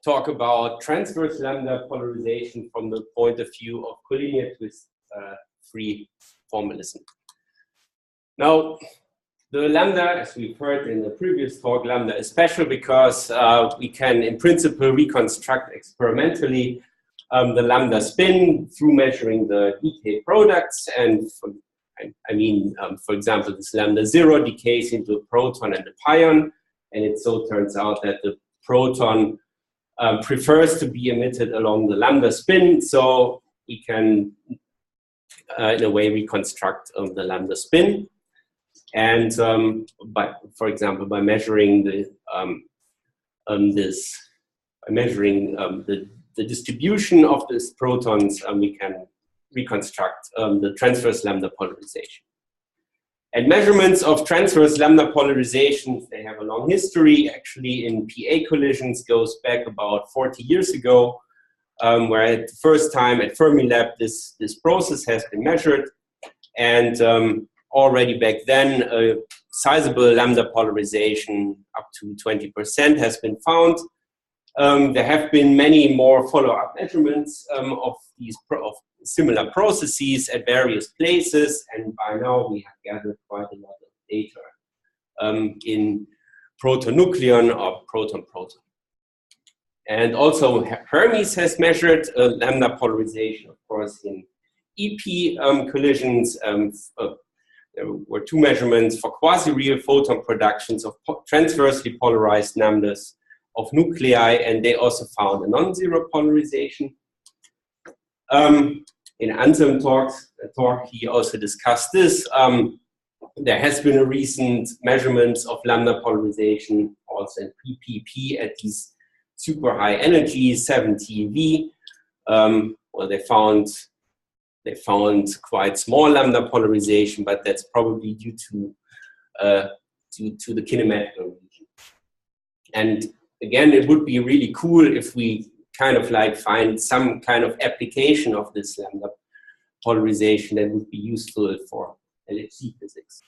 talk about transverse lambda polarization from the point of view of collinear twist-3 formalism. Now, the lambda, as we've heard in the previous talk, lambda is special because we can, in principle, reconstruct experimentally the lambda spin through measuring the decay products. And for example, this lambda 0 decays into a proton and a pion. And it so turns out that the proton prefers to be emitted along the lambda spin. So we can, in a way, reconstruct the lambda spin. And for example, by measuring the distribution of these protons, we can reconstruct the transverse lambda polarization. And measurements of transverse lambda polarizations, they have a long history. Actually, in PA collisions goes back about 40 years ago, where at the first time at Fermilab this process has been measured. And already back then, a sizable lambda polarization up to 20% has been found. There have been many more follow-up measurements of similar processes at various places, and by now we have gathered quite a lot of data in protonucleon or proton-proton. And also Hermes has measured lambda polarization, of course, in EP collisions. There were two measurements for quasi-real photon productions of transversely polarized lambdas of nuclei, and they also found a non-zero polarization. In Anselm's talk, he also discussed this. There has been a recent measurements of lambda polarization also in PPP at these super high energies, 7 TeV. Well, they found quite small lambda polarization, but that's probably due to the kinematical region. And again, it would be really cool if we kind of like find some kind of application of this lambda polarization that would be useful for LHC physics.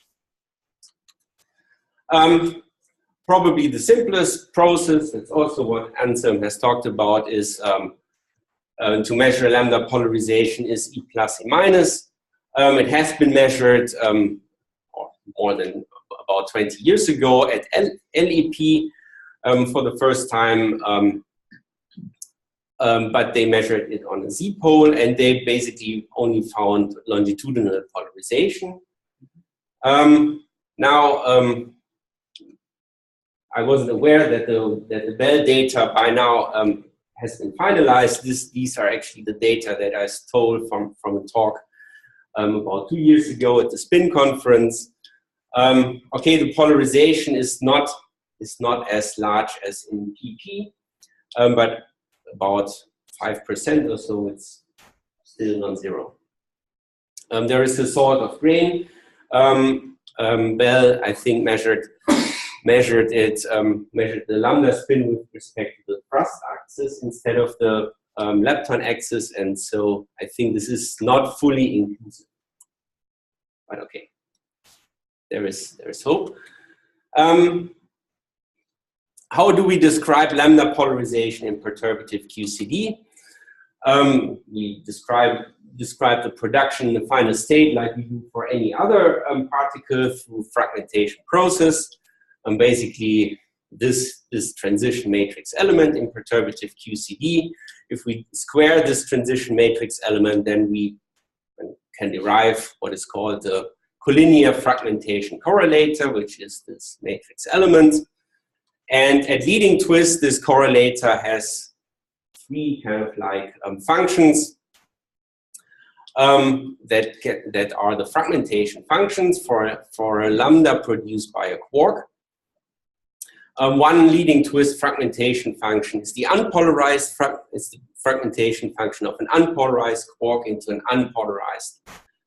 Probably the simplest process, that's also what Anselm has talked about, is to measure lambda polarization is E plus E minus. It has been measured more than about 20 years ago at LEP for the first time. But they measured it on a Z-pole, and they basically only found longitudinal polarization. I wasn't aware that the Bell data by now has been finalized. These are actually the data that I stole from a talk about 2 years ago at the SPIN conference. Okay, the polarization is not as large as in PP, but about 5% or so, it's still non-zero. There is a sort of grain. Bell, I think, measured the lambda spin with respect to the thrust axis instead of the lepton axis, and so I think this is not fully inclusive. But okay, there is hope. How do we describe lambda polarization in perturbative QCD? We describe the production in the final state like we do for any other particle through fragmentation process. Basically, this transition matrix element in perturbative QCD. If we square this transition matrix element, then we can derive what is called the collinear fragmentation correlator, which is this matrix element. And at leading twist, this correlator has three kind of like functions that are the fragmentation functions for a lambda produced by a quark. One leading twist fragmentation function is the unpolarized fragmentation function of an unpolarized quark into an unpolarized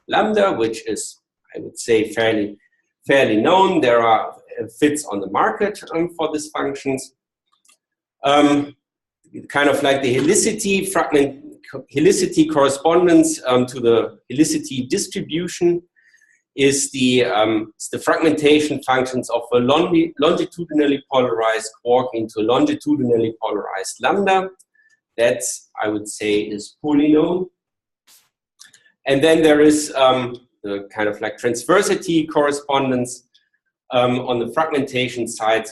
lambda, which is, I would say, fairly known. There are fits on the market for these functions. Kind of like the helicity correspondence to the helicity distribution is the fragmentation functions of a longitudinally polarized quark into a longitudinally polarized lambda. That, I would say, is fully known. And then there is the kind of like transversity correspondence on the fragmentation side,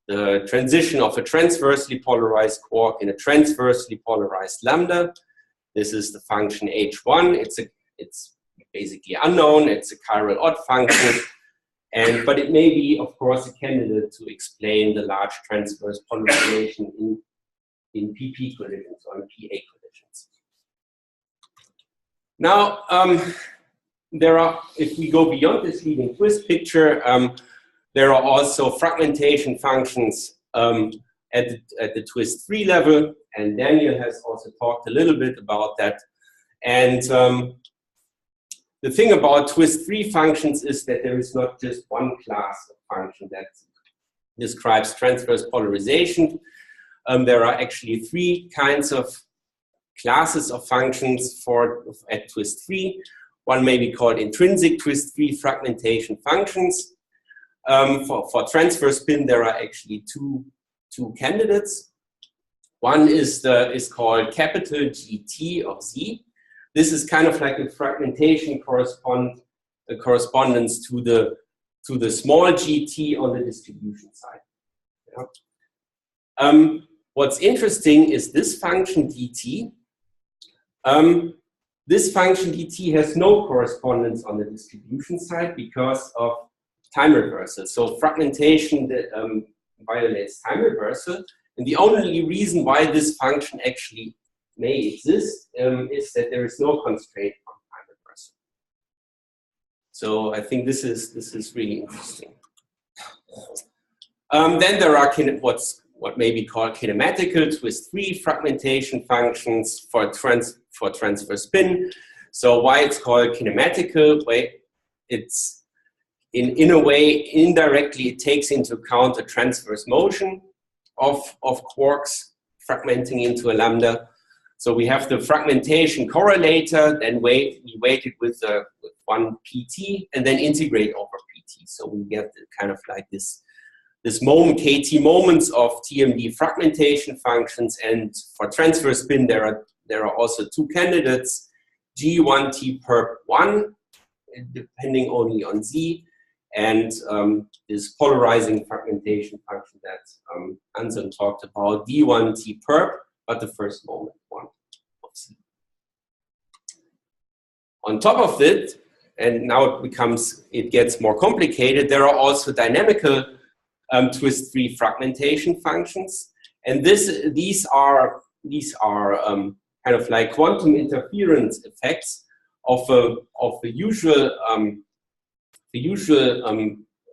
the transition of a transversely polarized quark in a transversely polarized lambda. This is the function h1. It's basically unknown. It's a chiral odd function, but it may be, of course, a candidate to explain the large transverse polarization in PP collisions or in PA collisions. Now, if we go beyond this leading twist picture, there are also fragmentation functions at the twist-3 level, and Daniel has also talked a little bit about that. And the thing about twist-3 functions is that there is not just one class of function that describes transverse polarization. There are actually 3 kinds of classes of functions at twist-3. One may be called intrinsic twist-3 fragmentation functions. For transverse spin, there are actually two candidates. One is called capital GT of Z. This is kind of like a fragmentation correspondence to the small GT on the distribution side. Yeah. What's interesting is this function dt. This function dt has no correspondence on the distribution side because of time reversal. So fragmentation violates time reversal. And the only reason why this function actually may exist is that there is no constraint on time reversal. So I think this is really interesting. Then there are what may be called kinematical twist-3 fragmentation functions for transverse spin. So why it's called kinematical? It's in a way, indirectly, it takes into account the transverse motion of quarks fragmenting into a lambda. So we have the fragmentation correlator, then we weight it with one pt, and then integrate over pt. So we get kind of like this moment, kt moments of TMD fragmentation functions. And for transverse spin, there are also 2 candidates, G1T perp 1, depending only on Z, and this polarizing fragmentation function that Anson talked about, D1T perp, but the first moment 1 of Z. On top of it, and now it gets more complicated, there are also dynamical twist-3 fragmentation functions, and these are kind of like quantum interference effects of the usual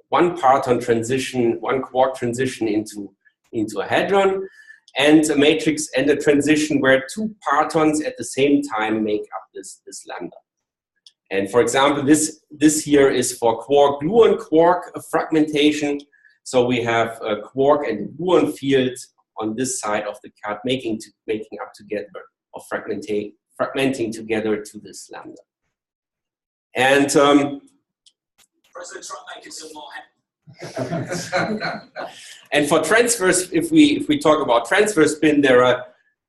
one parton transition, one quark transition into a hadron, and a matrix and a transition where 2 partons at the same time make up this lambda. And for example, this here is for quark-gluon quark fragmentation. So we have a quark and gluon field on this side of the cut making up together, or fragmenting together to this lambda. And President Trump making some more. And for transverse, if we talk about transverse spin,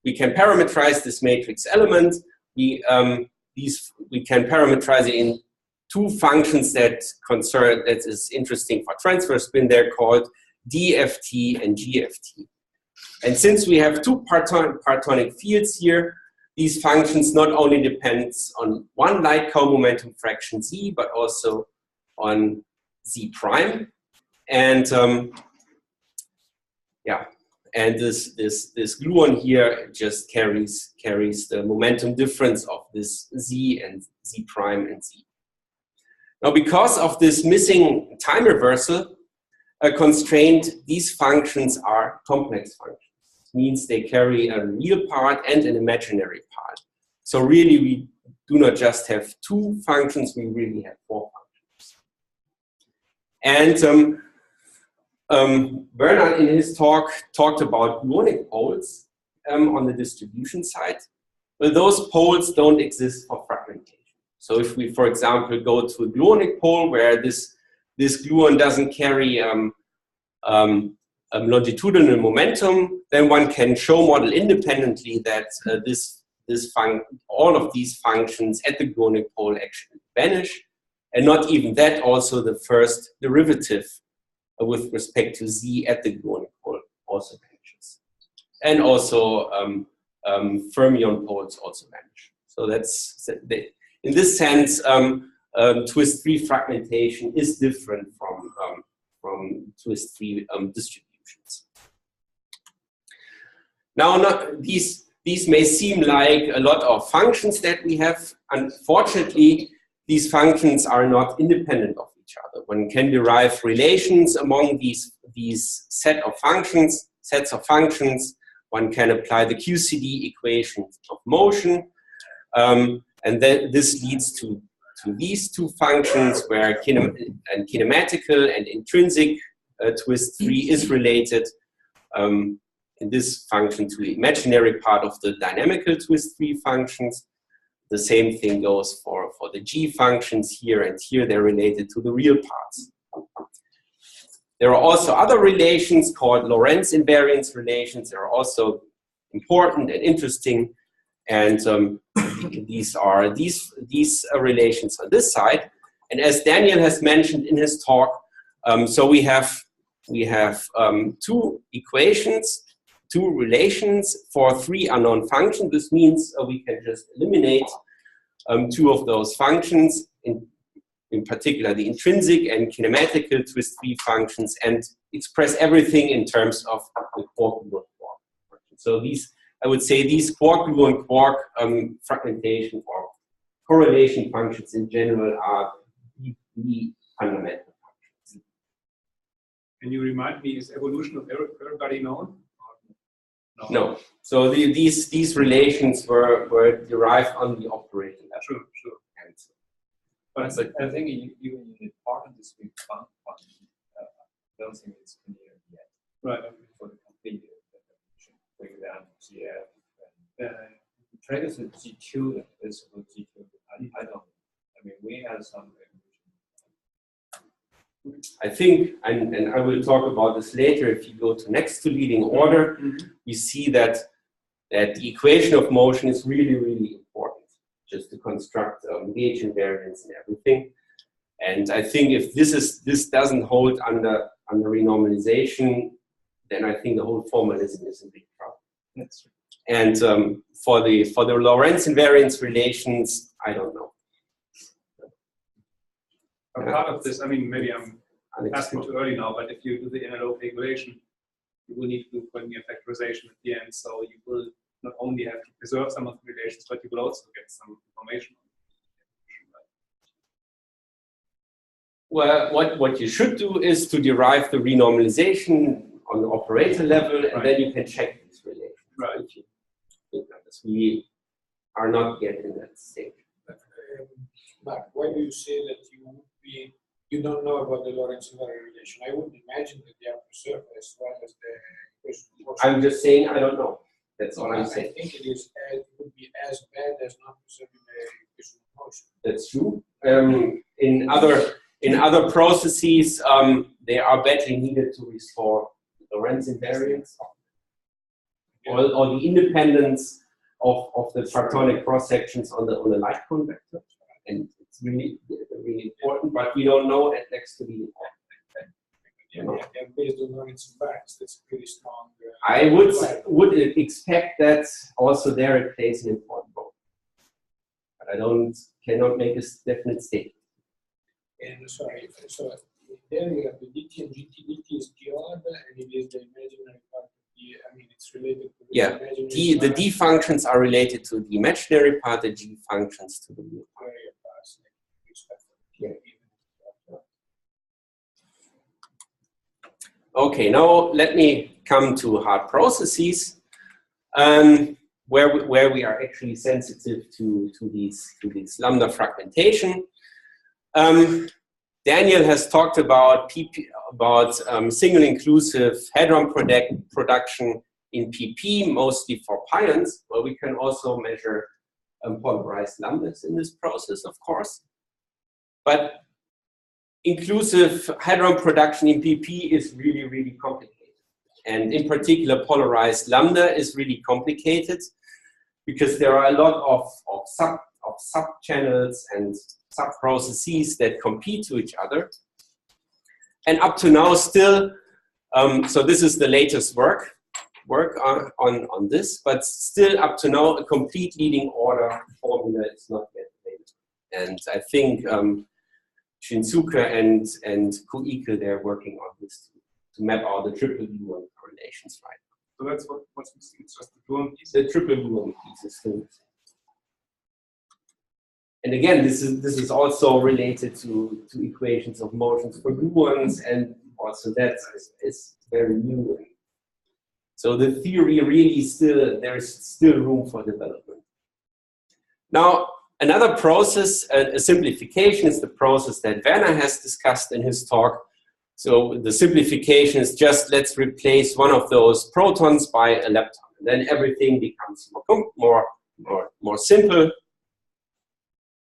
we can parameterize this matrix element. We can parameterize it in 2 functions that is interesting for transverse spin. They're called DFT and GFT. And since we have 2 partonic fields here, these functions not only depend on one light co-momentum fraction Z, but also on Z prime. And and this gluon here just carries the momentum difference of this Z and Z prime and Z. Now, because of this missing time reversal constraint, these functions are complex functions. It means they carry a real part and an imaginary part. So really, we do not just have 2 functions, we really have 4 functions. And Bernard in his talk talked about gluonic poles on the distribution side. Well, those poles don't exist for fragmentation. So if we, for example, go to a gluonic pole where this gluon doesn't carry longitudinal momentum, then one can show model independently that all of these functions at the gluonic pole actually vanish, and not even that, also the first derivative with respect to z at the gluonic pole also vanishes. And also fermion poles also vanish. So that's, in this sense, twist-3 fragmentation is different from twist-3 distributions. Now, these may seem like a lot of functions that we have. Unfortunately, these functions are not independent of each other. One can derive relations among these sets of functions. One can apply the QCD equation of motion, and then this leads to these two functions where kinematical and intrinsic twist-3 is related in this function to the imaginary part of the dynamical twist-3 functions. The same thing goes for the G functions here, and here they're related to the real parts. There are also other relations called Lorentz invariance relations. They're also important and interesting, and these are these relations on this side. And as Daniel has mentioned in his talk, so we have two equations, two relations for three unknown functions. This means we can just eliminate two of those functions, in particular the intrinsic and kinematical twist-3 functions, and express everything in terms of the quark-gluon quark. So these, I would say, these quark-gluon quark fragmentation or correlation functions in general are the fundamental functions. Can you remind me, is evolution of everybody known? No. So these relations were derived on the operating level. Sure. And, but I think even in the part of this week function, I don't think it's clear yet. Right. For the complete definition, for example, GF and triggers with G2 is with G2. I don't know. I mean, we had some I think, and I will talk about this later, if you go to next to leading order, you see that the equation of motion is really, really important, just to construct gauge invariance and everything. And I think if this doesn't hold under renormalization, then I think the whole formalism is in big trouble. That's right. And for the Lorentz invariance relations, I don't know. But part of this, I mean, maybe I'm asking too early now, but if you do the analog calculation, you will need to do collinear factorization at the end. So you will not only have to preserve some of the relations, but you will also get some information. Well, what you should do is to derive the renormalization on the operator level, and then you can check these relations. Right. If you think of this. We are not yet in that stage. Mark, why do you say that you don't know about the Lorentz invariant relation? I would imagine that they are preserved as well as the equation of motion. I'm just saying I don't know. That's all I'm saying. I think it would be as bad as not preserving the equation of motion. That's true. In other processes, they are badly needed to restore Lorentz invariance or the independence of the Platonic cross sections on the light cone vector, and it's really important. But we don't know at next to the. Yeah, based on Lorentz invariance, that's pretty strong. I would expect that also there it plays an important role, but I cannot make a definite statement. And sorry, so there you have the dt and gt. dt is the odd, and it is the imaginary part of the. I mean, it's related to the imaginary part. The d functions are related to the imaginary part. The g functions to the real part. Okay, now let me come to hard processes, where we are actually sensitive to these lambda fragmentation. Daniel has talked about single inclusive hadron production in PP, mostly for pions, but we can also measure polarized lambdas in this process, of course. But inclusive hadron production in PP is really, really complicated. And in particular, polarized lambda is really complicated because there are a lot of sub-channels and sub-processes that compete to each other. And up to now still, so this is the latest work on this, but still up to now, a complete leading order formula is not yet available. And I think Shinsuke and Koike, they're working on this to map out the triple Gluon correlations right now. So that's what's missing. It's just the Gluon piece. The triple Gluon piece is still missing. And again, this is also related to equations of motions for gluons, and also that is very new. So the theory really there's still room for development. Now, another process, a simplification, is the process that Werner has discussed in his talk. So the simplification is just, let's replace one of those protons by a lepton. And then everything becomes more simple.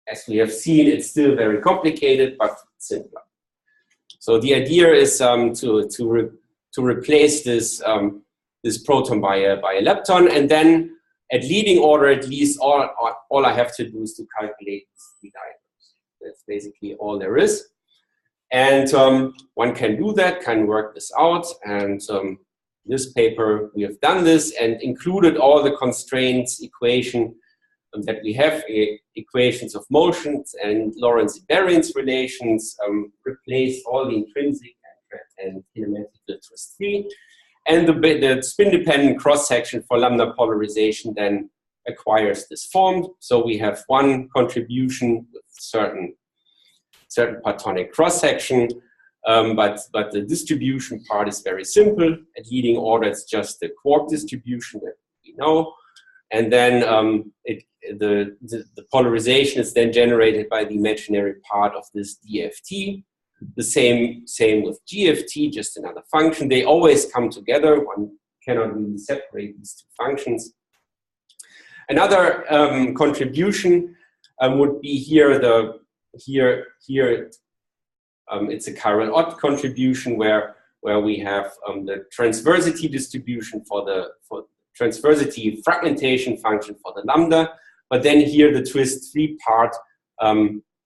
As we have seen, it's still very complicated, but simpler. So the idea is to replace this proton by a lepton, and then at leading order, at least all I have to do is to calculate the diagrams. That's basically all there is. And one can do that, can work this out. And this paper, we have done this and included all the constraints equation that we have, equations of motions and Lorentz invariance relations, replaced all the intrinsic and kinematic Twist-3. And the spin-dependent cross-section for lambda polarization then acquires this form. So we have one contribution with certain partonic cross-section, but the distribution part is very simple. At leading order, it's just the quark distribution that we know. And then the polarization is then generated by the imaginary part of this DFT. The same with GFT, just another function. They always come together. One cannot really separate these two functions. Another contribution would be here. It's a chiral odd contribution where we have the transversity distribution for the transversity fragmentation function for the lambda, but then here the Twist-3 part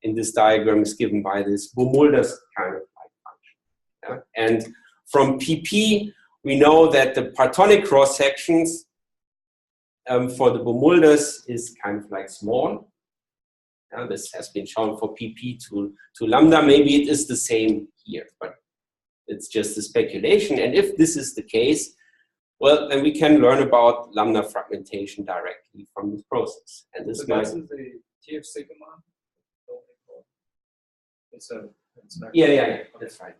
in this diagram is given by this Bohr-Mulders kind of like function. Yeah? And from PP, we know that the partonic cross sections for the Bohr-Mulders is kind of like small. This has been shown for PP to lambda. Maybe it is the same here, but it's just a speculation. And if this is the case, well, then we can learn about lambda fragmentation directly from this process. And this so that's the TF sigma. Yeah, that's right.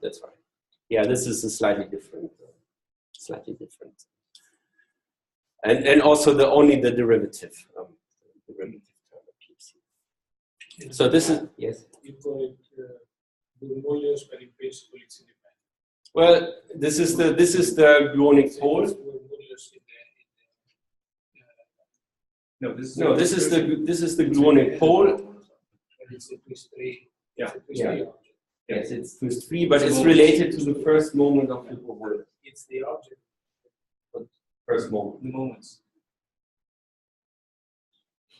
Yeah, this is a slightly different. And also only the derivative term of PC. So this is, yes? You call it Bohr-Mulders, but in principle it's independent. Well, this is the gluonic pole. No, this is the gluonic pole. It's a Twist-3. Yeah. Yes, it's Twist-3, but it's related to the first moment of the Bohr-Mulders. It's the object. First moment. The moments.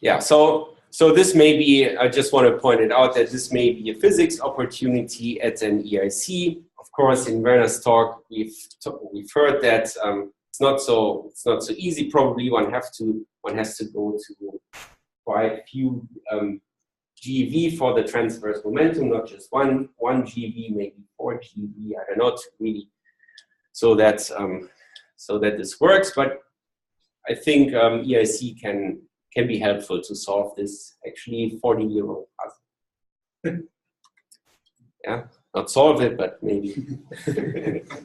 Yeah, so this may be, I just want to point it out that this may be a physics opportunity at an EIC. Of course, in Werner's talk, we've heard that it's not so easy. Probably one has to go to quite a few GeV for the transverse momentum, not just one GeV, maybe 4 GeV. I don't know, really, so that this works. But I think EIC can be helpful to solve this actually 40-year-old puzzle. Yeah, not solve it, but maybe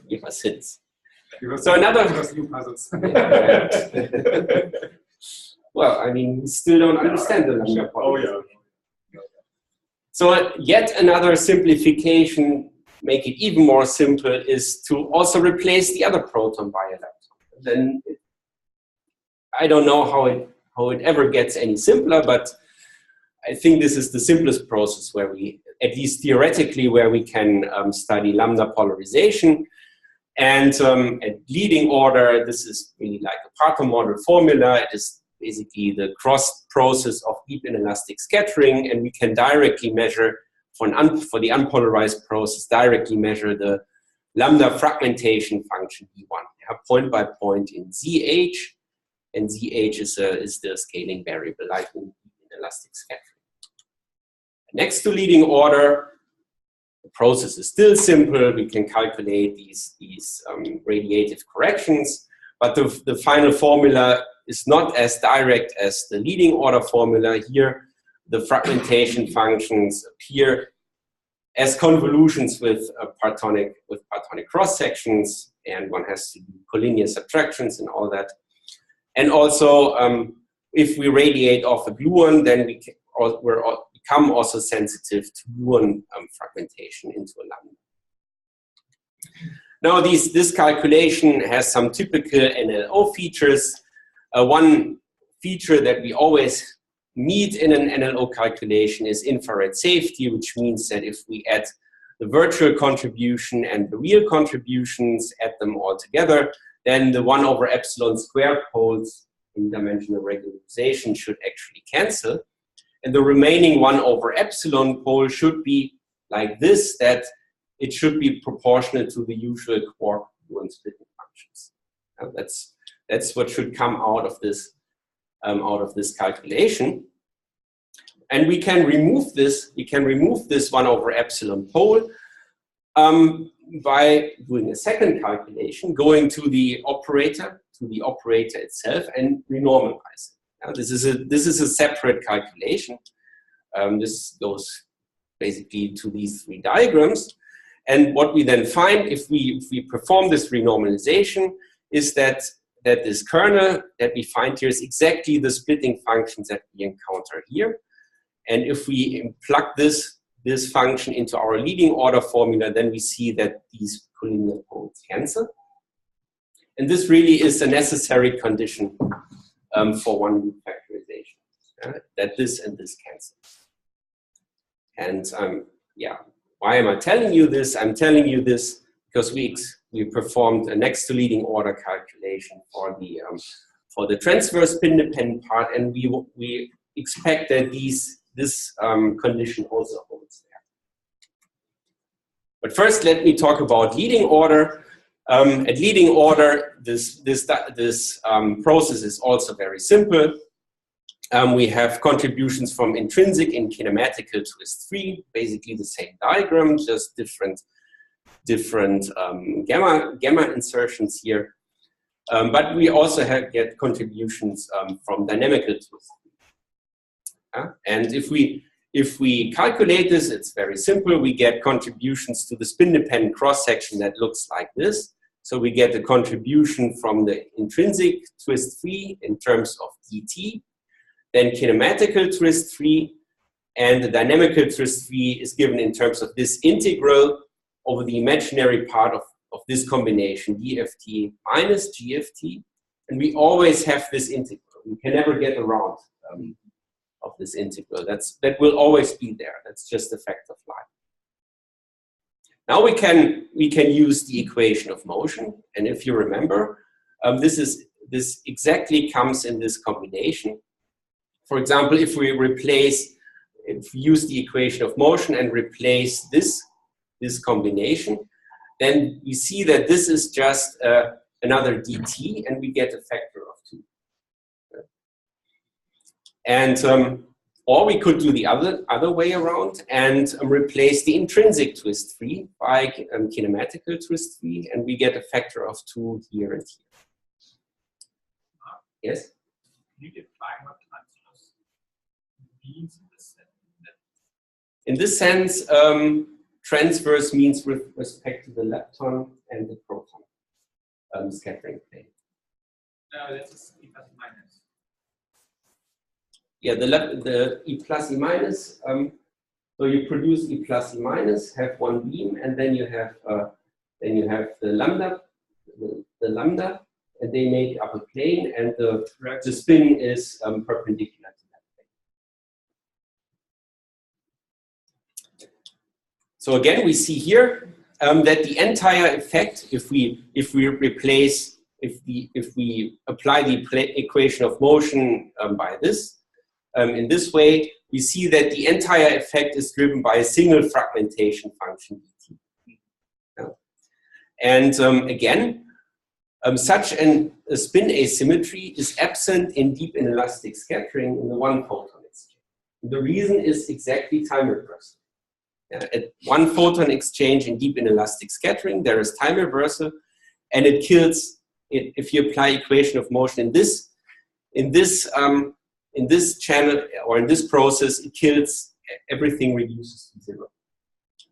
give us hints. So another new puzzles. Well, I mean, we still don't understand the lambda polarization. Oh yeah. So yet another simplification, make it even more simple, is to also replace the other proton by a lepton. Then I don't know how it ever gets any simpler, but I think this is the simplest process where we, at least theoretically, where we can study lambda polarization. And at leading order, this is really like a Parker model formula. It is basically the cross process of deep inelastic scattering, and we can directly measure, for the unpolarized process, directly measure the lambda fragmentation function V1, point by point in ZH, and ZH is the scaling variable, like in inelastic scattering. Next to leading order, the process is still simple. We can calculate these radiative corrections, but the final formula is not as direct as the leading order formula. Here, the fragmentation functions appear as convolutions with partonic cross sections, and one has to do collinear subtractions and all that. And also, if we radiate off a gluon, then we become also sensitive to gluon fragmentation into a lambda. Now, this calculation has some typical NLO features. One feature that we always meet in an NLO calculation is infrared safety, which means that if we add the virtual contribution and the real contributions, add them all together, then the 1/epsilon² poles in dimensional regularization should actually cancel. And the remaining 1/epsilon pole should be like this, that it should be proportional to the usual quark-gluon splitting functions. That's what should come out of this calculation. And we can remove this 1/epsilon pole by doing a second calculation, going to the operator itself, and renormalize it. Now, this is a separate calculation. This goes basically to these three diagrams. And what we then find, if we perform this renormalization, is that this kernel that we find here is exactly the splitting functions that we encounter here. And if we plug this function into our leading order formula, then we see that these collinear poles cancel. And this really is a necessary condition for one-loop factorization, that this and this cancel. And yeah, why am I telling you this? I'm telling you this because we performed a next to leading order calculation for the transverse spin-dependent part, and we expect that this condition also holds there. But first, let me talk about leading order. At leading order, this process is also very simple. We have contributions from intrinsic in kinematical Twist-3, basically the same diagram, just different gamma insertions here. But we also get contributions from dynamical Twist-3. And if we calculate this, it's very simple. We get contributions to the spin-dependent cross-section that looks like this. So we get a contribution from the intrinsic Twist-3 in terms of dt, then kinematical Twist-3, and the dynamical Twist-3 is given in terms of this integral over the imaginary part of this combination, dft minus gft. And we always have this integral. We can never get around of this integral. That will always be there. That's just the fact of life. Now we can use the equation of motion, and if you remember, this exactly comes in this combination. For example, if we use the equation of motion and replace this combination, then we see that this is just another dt, and we get a factor of 2. And or we could do the other way around and replace the intrinsic Twist-3 by kinematical Twist-3, and we get a factor of 2 here and here. Yes? Can you define what transverse means in this sense? In this sense, transverse means with respect to the lepton and the proton scattering plane. No, that's E plus minus. Yeah, the E plus E minus. So you produce E plus E minus, have one beam, and then you have the lambda, and they make up a plane, and the spin is perpendicular to that plane. So again, we see here that the entire effect, if we apply the equation of motion by this, in this way, we see that the entire effect is driven by a single fragmentation function dt. Yeah. And again, such a spin asymmetry is absent in deep inelastic scattering in the one-photon exchange. The reason is exactly time reversal. At one photon exchange in deep inelastic scattering, there is time reversal, and it kills it if you apply equation of motion in this channel or in this process. It kills everything, reduces to 0.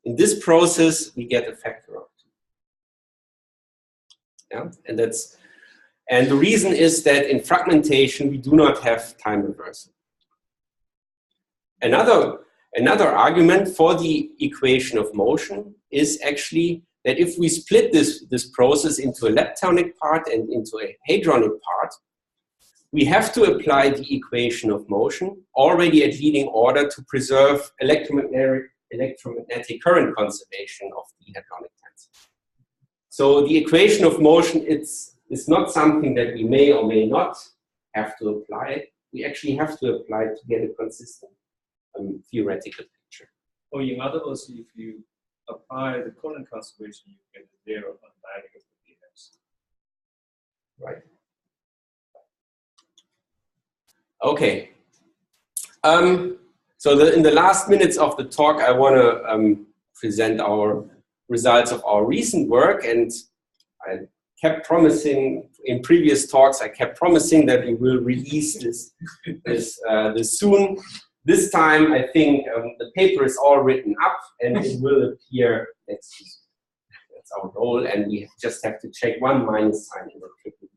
In this process, we get a factor of 2. Yeah, and the reason is that in fragmentation we do not have time reversal. Another argument for the equation of motion is actually that if we split this process into a leptonic part and into a hadronic part, we have to apply the equation of motion already at leading order to preserve electromagnetic current conservation of the hadronic tensor. So the equation of motion is not something that we may or may not have to apply. We actually have to apply to get a consistent theoretical picture. Or in other words, if you apply the current conservation, you get 0 on diagonal of the eeAX. Right. Okay. So in the last minutes of the talk, I want to present our results of our recent work, and I kept promising in previous talks. I kept promising that we will release this soon. This time, I think the paper is all written up, and it will appear next week. That's our goal, and we just have to check one minus sign in the triple.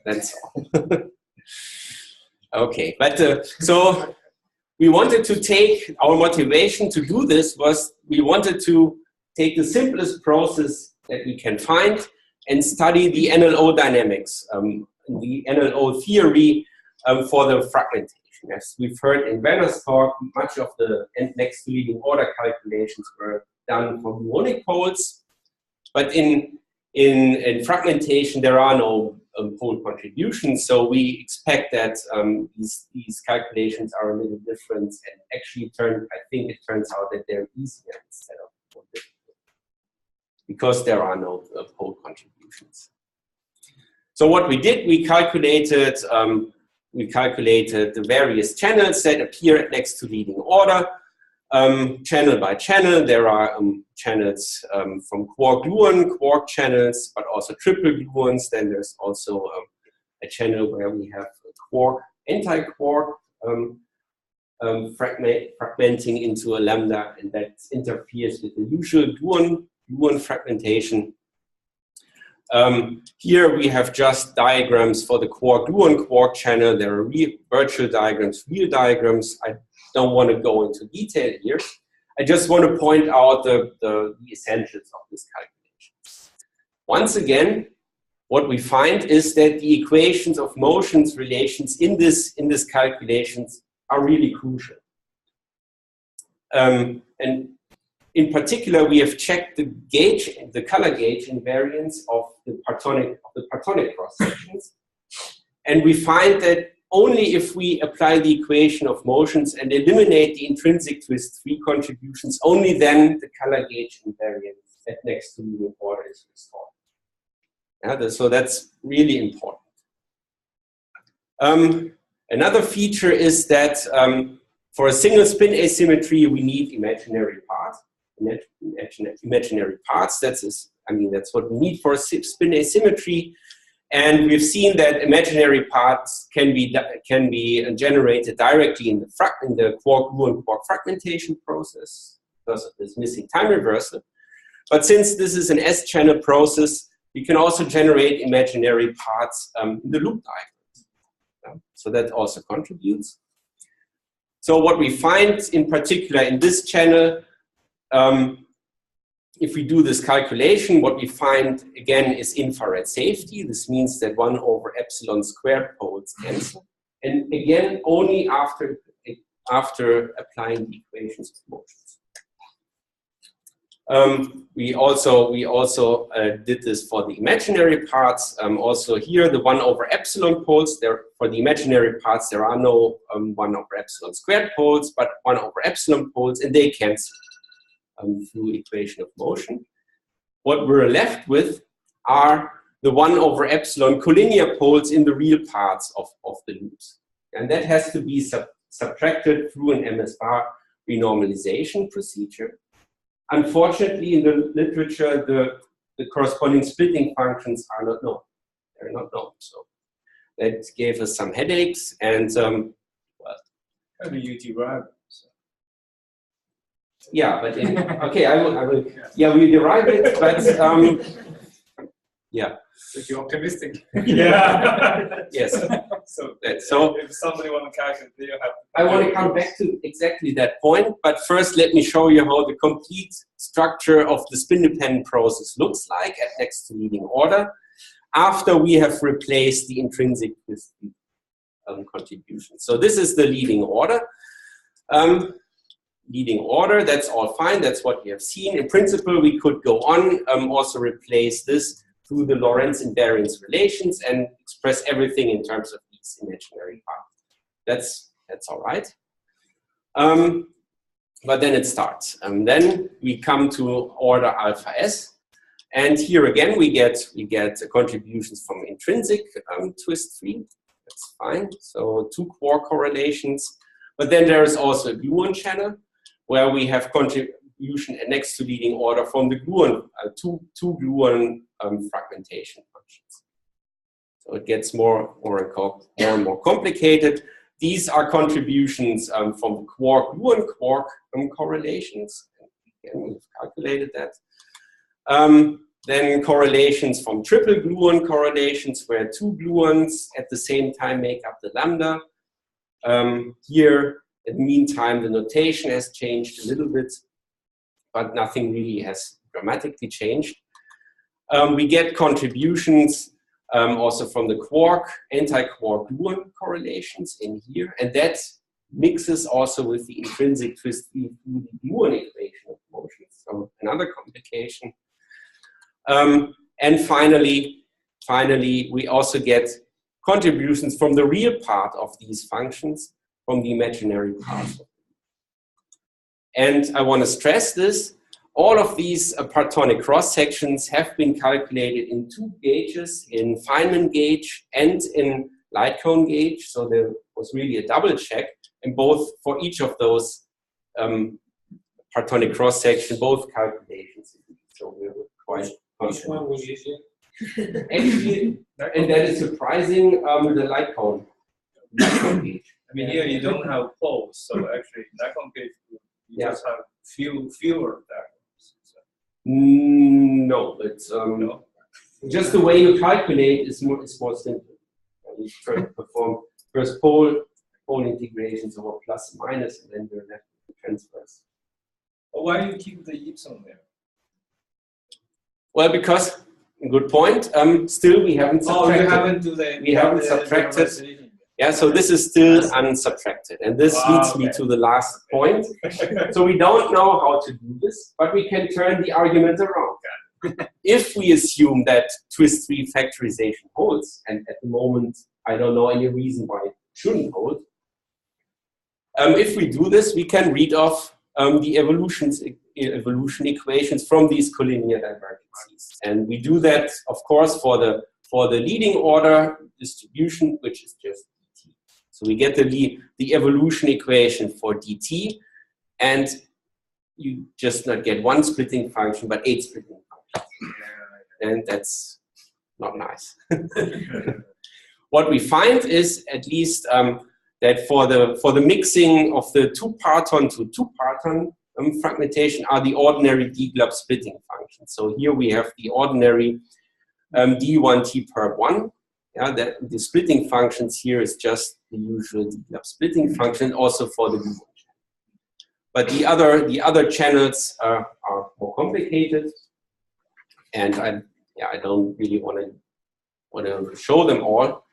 That's all. Okay, but so we wanted to take, our motivation to do this was we wanted to take the simplest process that we can find and study the NLO dynamics, the NLO theory for the fragmentation. As we've heard in Werner's talk, much of the next to leading order calculations were done for muonic poles, but in fragmentation there are no pole contributions, so we expect that these calculations are a little different, and actually I think it turns out that they're easier instead of more difficult, because there are no pole contributions. So what we did, we calculated the various channels that appear next to leading order. Channel by channel, there are channels from quark-gluon quark channels, but also triple gluons. Then there's also a channel where we have quark anti-quark fragmenting into a lambda, and that interferes with the usual gluon fragmentation. Here we have just diagrams for the quark-gluon quark channel. There are virtual diagrams, real diagrams. I don't want to go into detail here. I just want to point out the essentials of this calculation. Once again, what we find is that the equations of motions relations in this calculations are really crucial. And in particular, we have checked the color gauge invariance of the partonic cross sections, and we find that only if we apply the equation of motions and eliminate the intrinsic twist-3 contributions, only then the color gauge invariance at next to leading order is restored. Yeah, so that's really important. Another feature is that for a single spin asymmetry, we need imaginary parts. Imaginary parts. That's what we need for a spin asymmetry. And we've seen that imaginary parts can be generated directly in the quark-gluon quark fragmentation process because of this missing time reversal. But since this is an S-channel process, we can also generate imaginary parts in the loop diagrams. Yeah? So that also contributes. So what we find in particular in this channel if we do this calculation, what we find again is infrared safety. This means that 1 over epsilon squared poles cancel. And again, only after applying the equations of motions. We also did this for the imaginary parts. Also here, the 1 over epsilon poles, for the imaginary parts, there are no 1 over epsilon squared poles, but 1 over epsilon poles, and they cancel through equation of motion. What we're left with are the 1 over epsilon collinear poles in the real parts of the loops. And that has to be subtracted through an MS-bar renormalization procedure. Unfortunately, in the literature, the corresponding splitting functions are not known. They're not known. So that gave us some headaches. And well, how do you derive it? Yeah, but okay, I will. Yeah, we derive it, but yeah. So you're optimistic. Yeah. Yes. So if somebody want to calculate, you have. I want to come back to exactly that point, but first let me show you how the complete structure of the spin-dependent process looks like at next to leading order, after we have replaced the intrinsic with the contribution. So this is the leading order. Leading order, that's all fine, that's what we have seen. In principle, we could go on, also replace this through the Lorentz invariance relations and express everything in terms of these imaginary parts. That's all right. But then it starts. Then we come to order alpha S. And here again, we get contributions from intrinsic twist-3. That's fine. So 2 quark correlations. But then there is also a gluon channel, where we have contribution next to leading order from the gluon, two gluon fragmentation functions. So it gets more and more complicated. These are contributions from quark-gluon-quark correlations. Again, we've calculated that. Then correlations from triple gluon correlations, where 2 gluons at the same time make up the lambda. Here, in the meantime, the notation has changed a little bit, but nothing really has dramatically changed. We get contributions also from the quark, anti-quark gluon correlations in here, and that mixes also with the intrinsic twist-3 through the gluon equation of motion, so another complication. And finally, we also get contributions from the real part of these functions, from the imaginary part. And I want to stress this. All of these partonic cross-sections have been calculated in 2 gauges, in Feynman gauge and in light cone gauge. So there was really a double check. And both, for each of those partonic cross-section, both calculations. So we were quite Which one was easier? Actually, and that is surprising, the light cone gauge. I mean, here you don't have poles, so actually, in that case, you just have fewer diagrams. So. No, it's No? just the way you calculate is more simple. You try to perform first pole integrations over plus and minus, and then you're left with the transverse. Well, why do you keep the epsilon there? Well, because good point. Still, we haven't subtracted. Oh, you haven't do the. We haven't subtracted. Yeah, so this is still unsubtracted, and this leads me to the last point. So we don't know how to do this, but we can turn the argument around. If we assume that twist-3 factorization holds, and at the moment I don't know any reason why it shouldn't hold, if we do this, we can read off the evolution equations from these collinear divergences, and we do that, of course, for the leading order distribution, which is just dt. So we get the evolution equation for dt, and you just not get 1 splitting function, but 8 splitting functions. And that's not nice. What we find is, at least, that for the mixing of the 2-parton to 2-parton fragmentation are the ordinary d-glob splitting functions. So here we have the ordinary d1t perp 1. Yeah, the splitting functions here is just the usual d-glob splitting function, also for the gluon channel. but the other channels are more complicated, and I don't really want to show them all.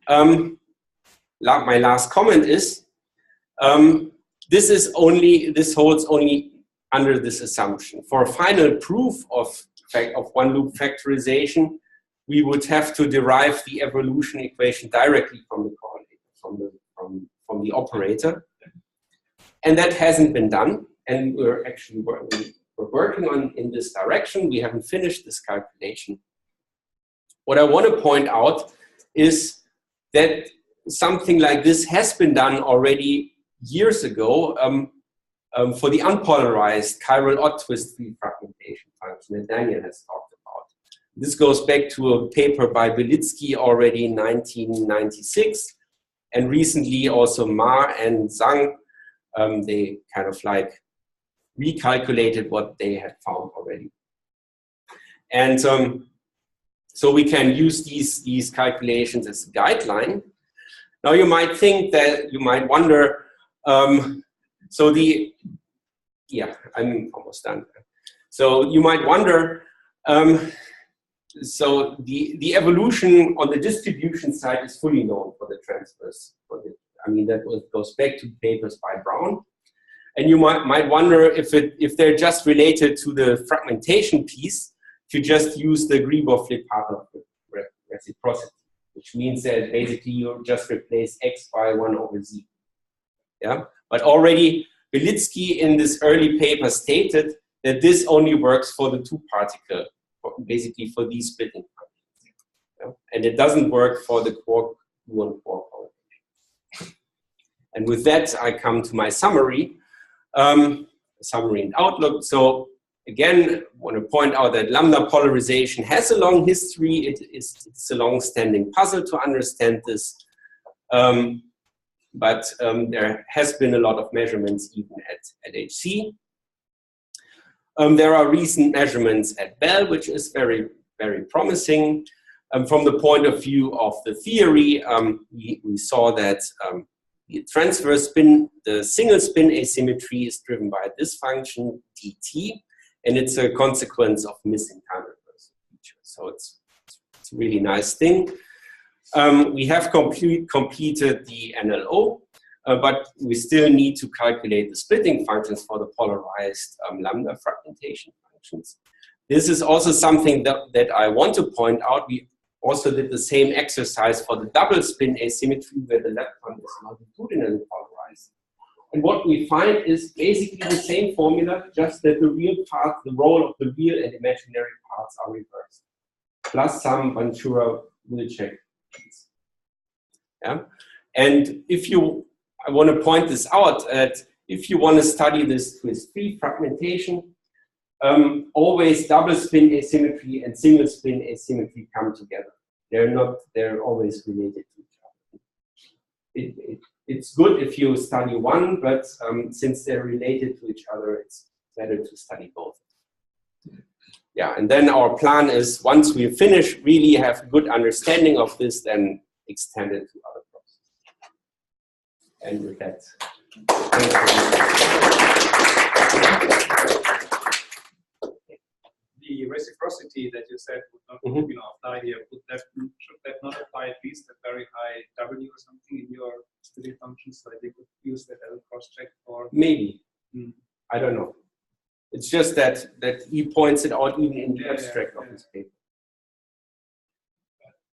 My last comment is this holds only under this assumption. For a final proof of one loop factorization, we would have to derive the evolution equation directly from the correlator, from the operator. And that hasn't been done, and we're actually working on in this direction. We haven't finished this calculation. What I want to point out is that something like this has been done already years ago for the unpolarized chiral odd twist-3 fragmentation function that Daniel has talked about. This goes back to a paper by Belitsky already in 1996, and recently also Ma and Zhang, they kind of like recalculated what they had found already. And so we can use these calculations as a guideline. Now you might think that, you might wonder, I'm almost done. So you might wonder, so the evolution on the distribution side is fully known for the transverse. That goes back to papers by Brown. And you might wonder if they're just related to the fragmentation piece, to just use the Gribov-Lepartov reciprocity, which means that basically you just replace X by 1 over Z. Yeah, but already Belitsky in this early paper stated that this only works for the two particle, basically for these splitting functions. Yeah? And it doesn't work for the quark U1 quark correlation. And with that, I come to my summary, summary and outlook. So again, I want to point out that lambda polarization has a long history. It's a long-standing puzzle to understand this. But there has been a lot of measurements even at HC. There are recent measurements at Bell, which is very, very promising. From the point of view of the theory, we saw that the transverse spin, the single spin asymmetry is driven by this function, dt, and it's a consequence of missing time reversal features. So it's a really nice thing. We have completed the NLO, but we still need to calculate the splitting functions for the polarized lambda fragmentation functions. This is also something that I want to point out. We also did the same exercise for the double spin asymmetry where the lepton is longitudinally polarized. And what we find is basically the same formula, just that the real part, the role of the real and imaginary parts are reversed, plus some Ventura-Wilczek. Yeah, and I want to point this out, that if you want to study this twist-3 fragmentation, always double spin asymmetry and single spin asymmetry come together. They're always related to each other. It's good if you study one, but since they're related to each other, it's better to study both. Yeah, and then our plan is, once we finish, really have a good understanding of this, then extend it to other processes. And with that, the reciprocity that you said would not apply here. Should that not apply at least at very high W or something in your splitting functions, so that you could use that as a cross-check for? Maybe. I don't know. It's just that he points it out even in the abstract of this paper.